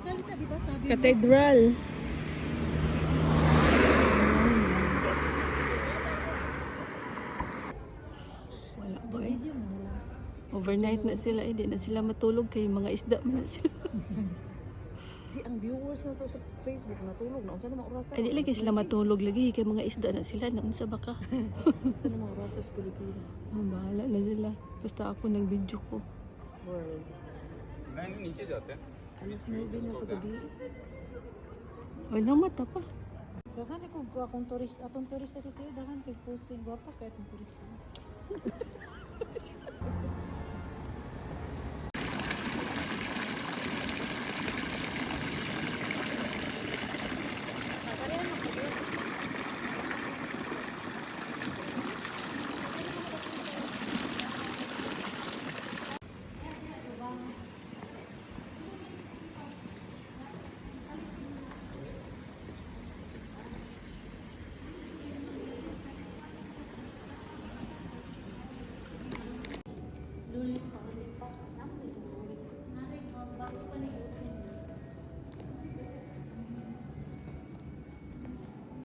Salita, di ba sabi mo? Cathedral. Wala ba eh. Overnight na sila, hindi na sila matulog kay mga isda man na sila. Di ang viewers na to sa Facebook natulog na. Unsa na mga oras? Ay, di lagi sila matulog lagi kay mga isda na sila. Naun sa baka. Unsa na mga oras sa Pilipinas? Bahala na sila. Basta ako nag-video ko. World. मैंने नीचे जाते हैं Alas 9 na sa gabi. Ay, namata pa. Dahan ko akong turista, atong turista sa siya, dahan kay posing gwapa kahit ang turista.